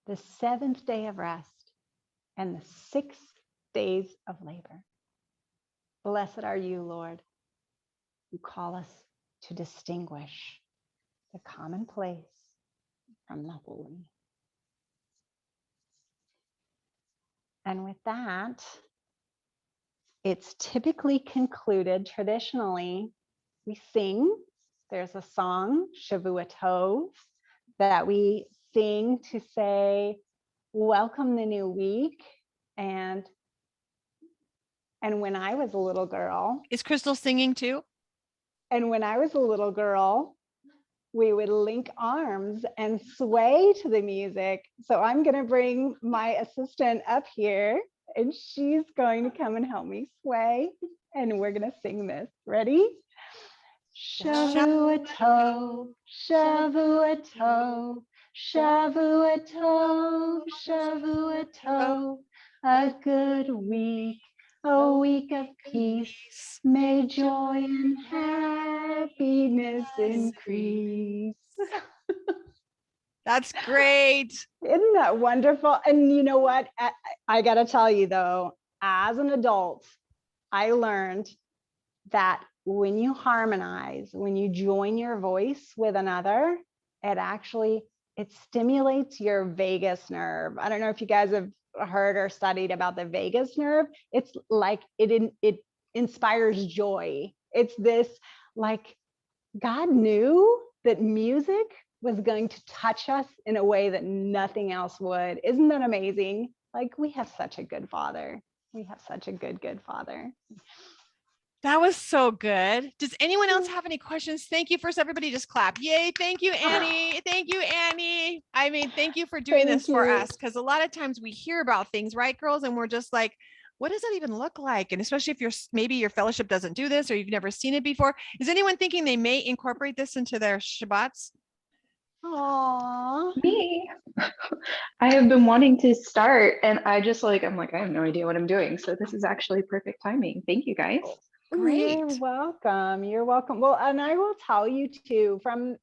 the 7th day of rest, and the 6 days of labor. Blessed are you, Lord, who call us to distinguish the commonplace from the holy. And with that, it's typically concluded, traditionally, we sing. There's a song, Shavua Tov, that we sing to say, welcome the new week. And when I was a little girl. Is Crystal singing too? And when I was a little girl, we would link arms and sway to the music. So I'm going to bring my assistant up here, and she's going to come and help me sway. And we're going to sing this. Ready? Shavua Tov, Shavua Tov, Shavua Tov, Shavua Tov, a good week, a week of peace. May joy and happiness increase. That's great. Isn't that wonderful? And you know what? I got to tell you though, as an adult, I learned that when you harmonize, when you join your voice with another, it stimulates your vagus nerve. I don't know if you guys have heard or studied about the vagus nerve. It's like it inspires joy. It's this, like, God knew that music was going to touch us in a way that nothing else would. Isn't that amazing? Like, we have such a good Father. We have such a good Father. That was so good. Does anyone else have any questions? Thank you. First, everybody just clap. Yay. Thank you, Annie. Thank you, Annie. I mean, thank you for doing this for us. Because a lot of times we hear about things, right, girls? And we're just like, what does that even look like? And especially if maybe your fellowship doesn't do this or you've never seen it before. Is anyone thinking they may incorporate this into their Shabbats? Aww. Me. I have been wanting to start, and I'm like, I have no idea what I'm doing. So this is actually perfect timing. Thank you, guys. Great. You're welcome. You're welcome. Well, and I will tell you too, from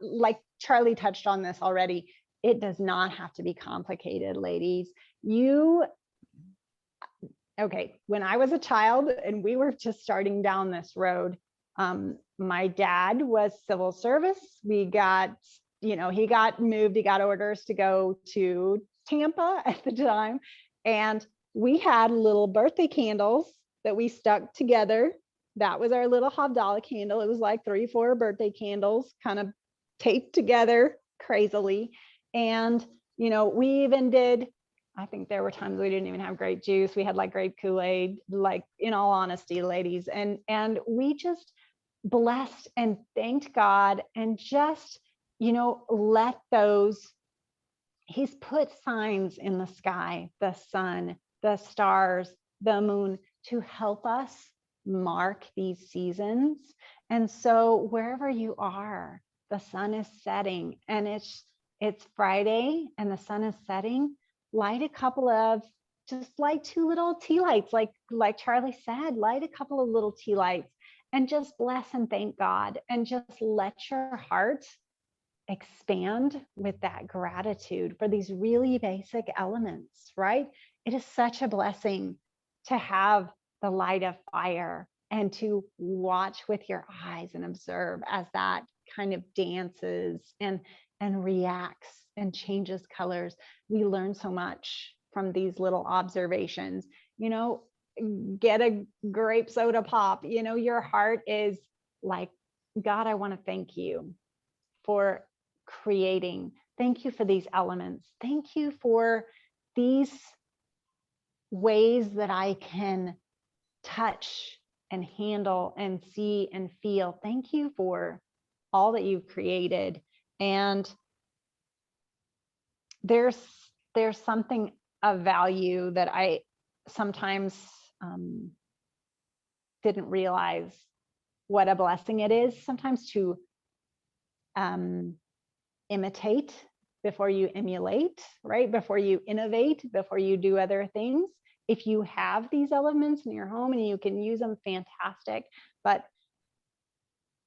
like Charlie touched on this already, it does not have to be complicated, ladies. Okay, when I was a child and we were just starting down this road, my dad was civil service. He got moved, he got orders to go to Tampa at the time. And we had little birthday candles that we stuck together. That was our little Havdalah candle. It was like 3-4 birthday candles kind of taped together crazily. And, we even did, I think there were times we didn't even have grape juice. We had like grape Kool-Aid, like, in all honesty, ladies. And we just blessed and thanked God and just, let he's put signs in the sky, the sun, the stars, the moon, to help us mark these seasons. And so wherever you are, the sun is setting and it's Friday and the sun is setting, light 2 little tea lights, like Charlie said, light a couple of little tea lights and just bless and thank God and just let your heart expand with that gratitude for these really basic elements, right? It is such a blessing to have the light of fire and to watch with your eyes and observe as that kind of dances and reacts and changes colors. We learn so much from these little observations. Get a grape soda pop. Your heart is like, God, I want to thank you for creating. Thank you for these elements. Thank you for these ways that I can touch and handle and see and feel. Thank you for all that you've created. And there's something of value that I sometimes didn't realize what a blessing it is sometimes to imitate before you emulate, right? Before you innovate, before you do other things. If you have these elements in your home and you can use them, fantastic. But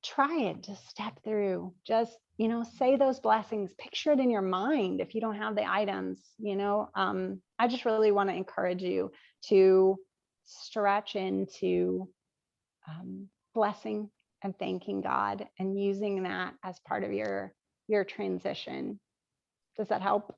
try it, just step through, just, say those blessings, picture it in your mind. If you don't have the items, I just really want to encourage you to stretch into blessing and thanking God and using that as part of your transition. Does that help?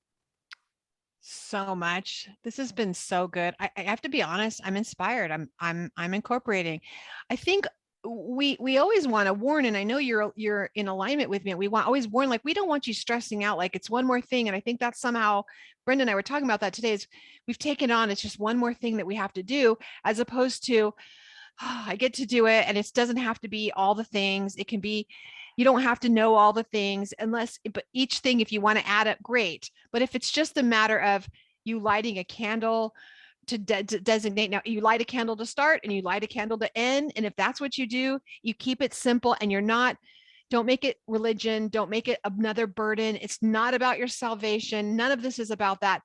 So much. This has been so good. I have to be honest, I'm inspired. I'm incorporating. I think we always want to warn, and I know you're in alignment with me. We always warn, like, we don't want you stressing out like it's one more thing. And I think that's somehow, Brenda and I were talking about that today, is we've taken on, it's just one more thing that we have to do, as opposed to, I get to do it, and it doesn't have to be all the things. It can be, you don't have to know all the things, but each thing, if you want to add it, great. But if it's just a matter of you lighting a candle to designate, now you light a candle to start and you light a candle to end. And if that's what you do, you keep it simple, and don't make it religion. Don't make it another burden. It's not about your salvation. None of this is about that.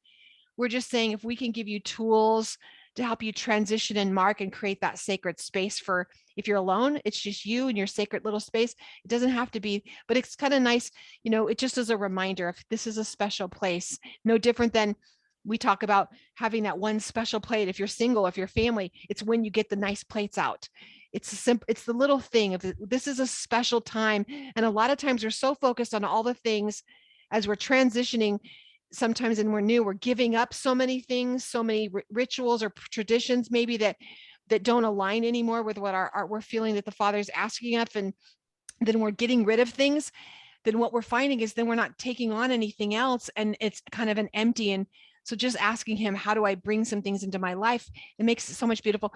We're just saying, if we can give you tools to help you transition and mark and create that sacred space for, if you're alone, it's just you and your sacred little space. It doesn't have to be, but it's kind of nice. It just is a reminder, if this is a special place, no different than we talk about having that one special plate. If you're single, if you're family, it's when you get the nice plates out. It's the little thing of this is a special time. And a lot of times we're so focused on all the things as we're transitioning. Sometimes, and we're new, we're giving up so many things, so many rituals or traditions, maybe that don't align anymore with what we're feeling that the Father's asking of. And then we're getting rid of things. Then what we're finding is then we're not taking on anything else. And it's kind of an empty. And so just asking him, how do I bring some things into my life? It makes it so much beautiful.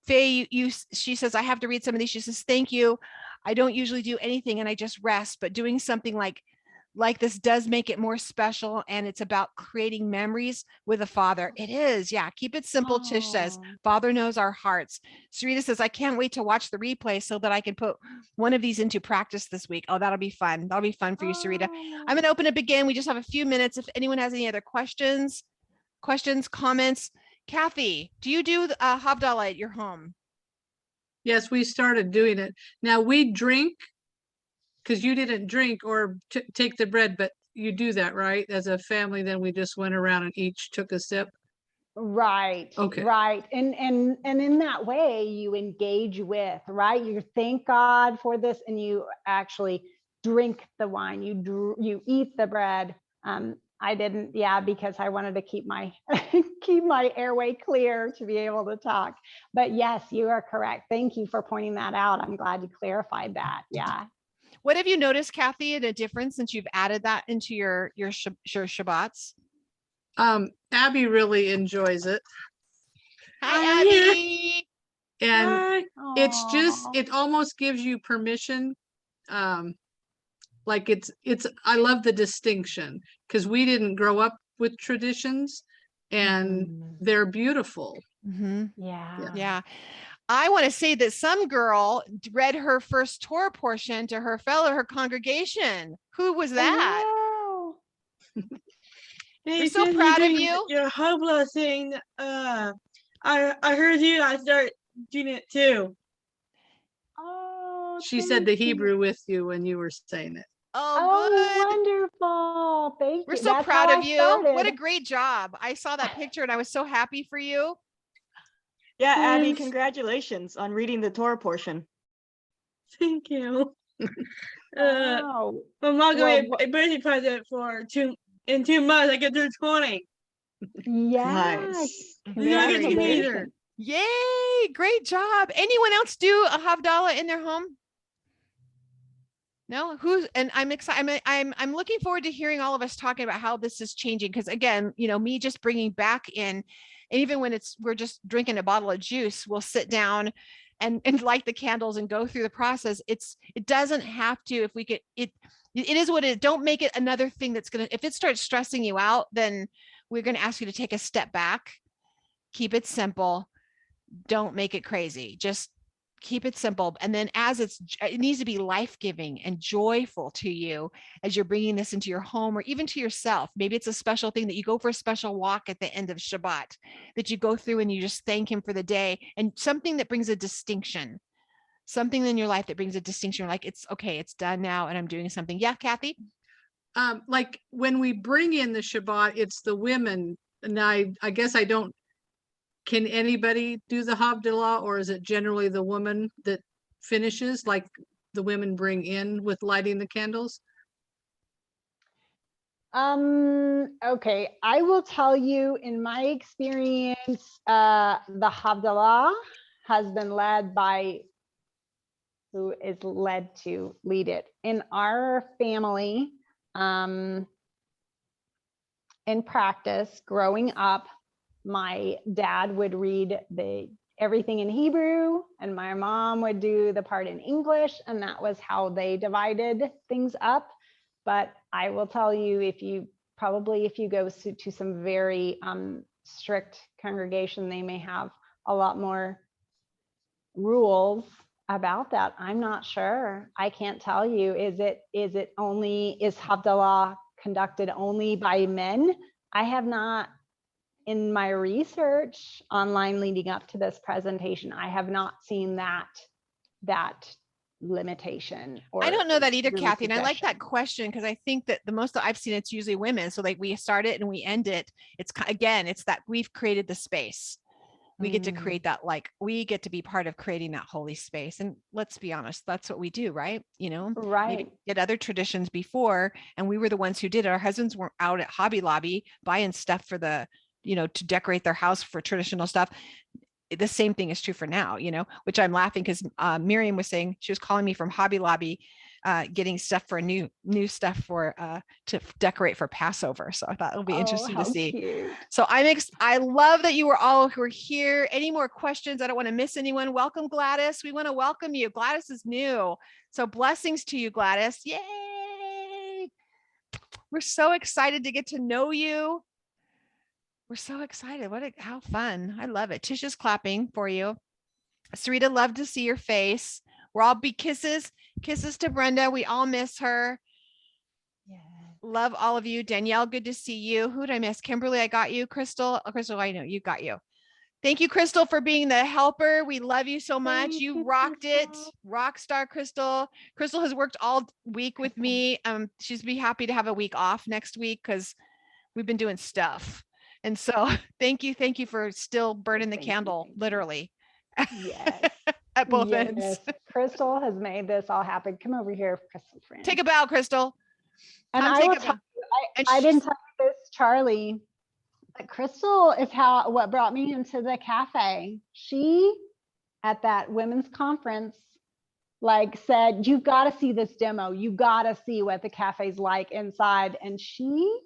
Faye, she says, I have to read some of these. She says, thank you. I don't usually do anything and I just rest, but doing something like this does make it more special. And it's about creating memories with the Father. It is. Yeah. Keep it simple. Oh. Tish says, Father knows our hearts. Sarita says, I can't wait to watch the replay so that I can put one of these into practice this week. Oh, that'll be fun. That'll be fun for you, Sarita. I'm going to open up again. We just have a few minutes. If anyone has any other questions, comments. Kathy, do you do Havdalah at your home? Yes, we started doing it. Now we drink, because you didn't drink or take the bread, but you do that, right? As a family, then we just went around and each took a sip. Right. Okay. Right. And in that way you engage with, right? You thank God for this and you actually drink the wine, you eat the bread. I didn't, because I wanted to keep my airway clear to be able to talk. But yes, you are correct. Thank you for pointing that out. I'm glad you clarified that. Yeah. What have you noticed, Kathy, in a difference since you've added that into your Shabbats? Abby really enjoys it. Hi, Abby. And Hi. it's just, it almost gives you permission. Like I love the distinction because we didn't grow up with traditions and they're beautiful. Mm-hmm. Yeah. I want to say that some girl read her first Torah portion to her congregation. Who was that? Oh, wow. We're so proud of you. Your Havdalah thing. I heard you. I start doing it too. Oh, she said the Hebrew with you when you were saying it. Oh, good. Wonderful. Thank you. We're so proud of you. What a great job. I saw that picture and I was so happy for you. Yeah, Abby, congratulations on reading the Torah portion. Thank you. Wow. My mom gave me a birthday present in 2 months. I get to 20. Yes. Congratulations. Yay. Great job. Anyone else do a Havdalah in their home? No, and I'm excited. I'm looking forward to hearing all of us talking about how this is changing. Because again, me just bringing back in, and even when we're just drinking a bottle of juice, we'll sit down and light the candles and go through the process. It doesn't have to, if we could, it is what it is. Don't make it another thing that's if it starts stressing you out, then we're going to ask you to take a step back, keep it simple. Don't make it crazy. Just keep it simple. And then it needs to be life-giving and joyful to you as you're bringing this into your home or even to yourself. Maybe it's a special thing that you go for a special walk at the end of Shabbat, that you go through and you just thank him for the day, and something that brings a distinction. something in your life that brings a distinction. You're like, it's okay, it's done now, and I'm doing something. Yeah, Kathy? Like when we bring in the Shabbat, it's the women. And I guess I don't, can anybody do the Havdalah, or is it generally the woman that finishes, like the women bring in with lighting the candles? Okay, I will tell you in my experience, the Havdalah has been led by who is led to lead it. In our family, in practice, growing up, my dad would read everything in Hebrew and my mom would do the part in English, and that was how they divided things up. But I will tell you, if you go to some very strict congregation, they may have a lot more rules about that. I'm not sure. I can't tell you. Is Havdalah conducted only by men? I have not, in my research online leading up to this presentation, I have not seen that limitation. I don't know that either, really Kathy. And I like suggestion. that question, because I think that the most that I've seen, it's usually women. So like we start it and we end it. Again, it's that we've created the space. We get to create that, like we get to be part of creating that holy space. And let's be honest, that's what we do, right? You know, Right. maybe did other traditions before, and we were the ones who did it. Our husbands weren't out at Hobby Lobby buying stuff for the, to decorate their house for traditional stuff. The same thing is true for now, which I'm laughing because Miriam was saying, she was calling me from Hobby Lobby, getting stuff for new stuff for to decorate for Passover. So I thought it'll be interesting to see. Cute. So I love that you were all who are here. Any more questions? I don't want to miss anyone. Welcome, Gladys. We want to welcome you. Gladys is new. So blessings to you, Gladys. Yay. We're so excited to get to know you. We're so excited. How fun. I love it. Tisha's clapping for you. Sarita, love to see your face. We're all big kisses to Brenda. We all miss her. Yeah. Love all of you. Danielle, good to see you. Who did I miss? Kimberly, I got you. Crystal, Crystal, I know you got you. Thank you, Crystal, for being the helper. We love you so much. You rocked it. Rock star, Crystal. Crystal has worked all week with me. She's be happy to have a week off next week because we've been doing stuff. And so thank you for still burning the candle, literally. Yes. At both ends. Crystal has made this all happen. Come over here, Crystal friend. Take a bow, Crystal. And I will tell you, I didn't tell you this, Charlie, but Crystal is what brought me into the cafe. She, at that women's conference, said, you've got to see this demo. You got to see what the cafe's like inside. And she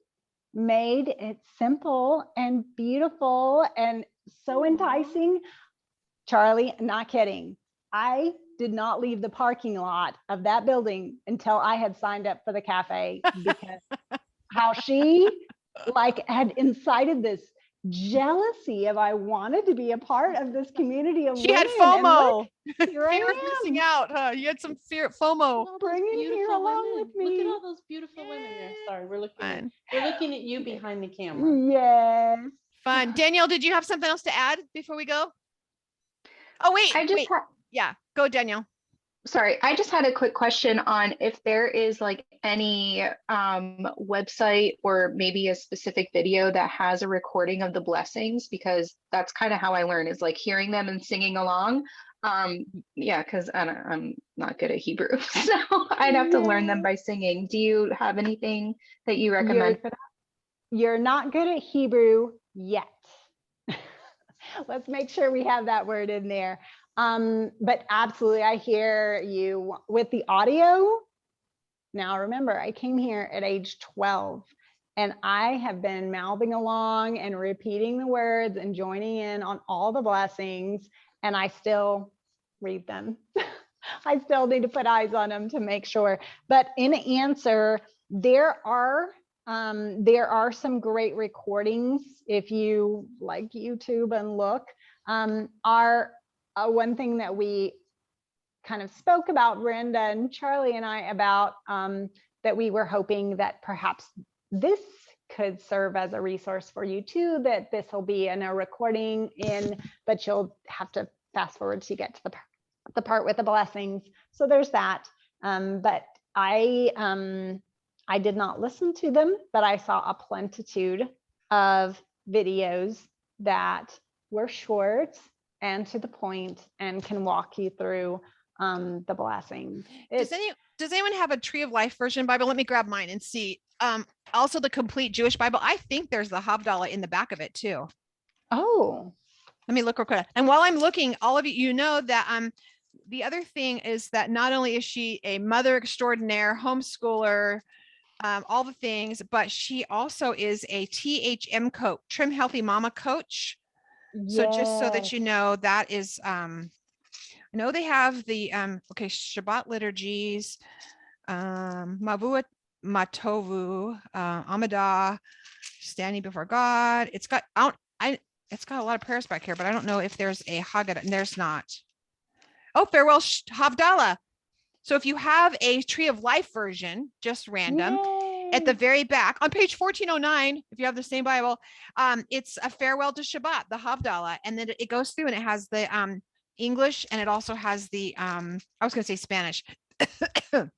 made it simple and beautiful and so enticing. Charlie, not kidding. I did not leave the parking lot of that building until I had signed up for the cafe, because how she had incited this jealousy of I wanted to be a part of this community of she women. had FOMO. Fear of missing out, huh? You had some FOMO. Bringing here along with me. Look at all those beautiful women there. Sorry, we're looking at you behind the camera. Yes. Fun. Danielle, did you have something else to add before we go? Oh, wait. Yeah, go, Danielle. Sorry, I just had a quick question on if there is any website or maybe a specific video that has a recording of the blessings, because that's kind of how I learn, is hearing them and singing along. Yeah, because I'm not good at Hebrew, so I'd have to learn them by singing. Do you have anything that you recommend for that? You're not good at Hebrew yet. Let's make sure we have that word in there. But absolutely, I hear you with the audio. Now, remember, I came here at age 12, and I have been mouthing along and repeating the words and joining in on all the blessings, and I still read them. I still need to put eyes on them to make sure. But in answer, there are some great recordings if you like YouTube and look. One thing that we kind of spoke about, Brenda and Charlie and I, about that we were hoping that perhaps this could serve as a resource for you too, that this will be in a recording but you'll have to fast forward to get to the the part with the blessings. So there's that. But I did not listen to them, but I saw a plenitude of videos that were short and to the point and can walk you through the blessings. Does anyone have a Tree of Life version Bible? Let me grab mine and see. Also the complete Jewish Bible. I think there's the Havdalah in the back of it too. Oh, let me look real quick. And while I'm looking, all of you, you know that the other thing is that not only is she a mother extraordinaire, homeschooler, all the things, but she also is a THM coach, Trim Healthy Mama coach. yes. So just so that you know, that is, I know they have the, okay, Shabbat liturgies, Mavua Matovu, Amidah, standing before God. It's got, it's got a lot of prayers back here, but I don't know if there's a Haggadah, and there's not. Oh, farewell Havdalah. So if you have a Tree of Life version, just random, Yay. at the very back on page 1409, if you have the same Bible, it's a farewell to Shabbat, the Havdalah, and then it goes through and it has the English, and it also has the I was going to say Spanish, the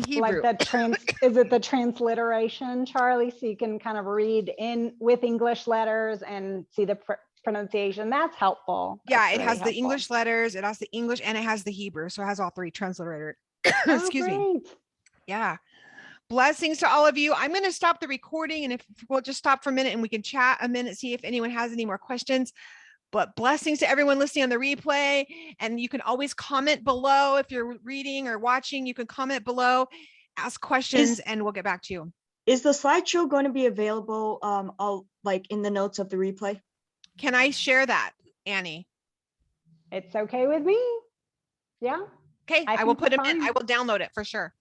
Hebrew. Like is it the transliteration, Charlie? So you can kind of read in with English letters and see the pronunciation. That's helpful. Yeah, That's it has really the English letters, it has the English, and it has the Hebrew. So it has all three transliterated. Excuse me. Yeah. Blessings to all of you. I'm going to stop the recording, and if we'll just stop for a minute and we can chat a minute, see if anyone has any more questions. But blessings to everyone listening on the replay. And you can always comment below if you're reading or watching. You can comment below, ask questions, and we'll get back to you. Is the slideshow going to be available all like in the notes of the replay? Can I share that, Annie? It's okay with me. Yeah. Okay, I will put them in. I will download it for sure.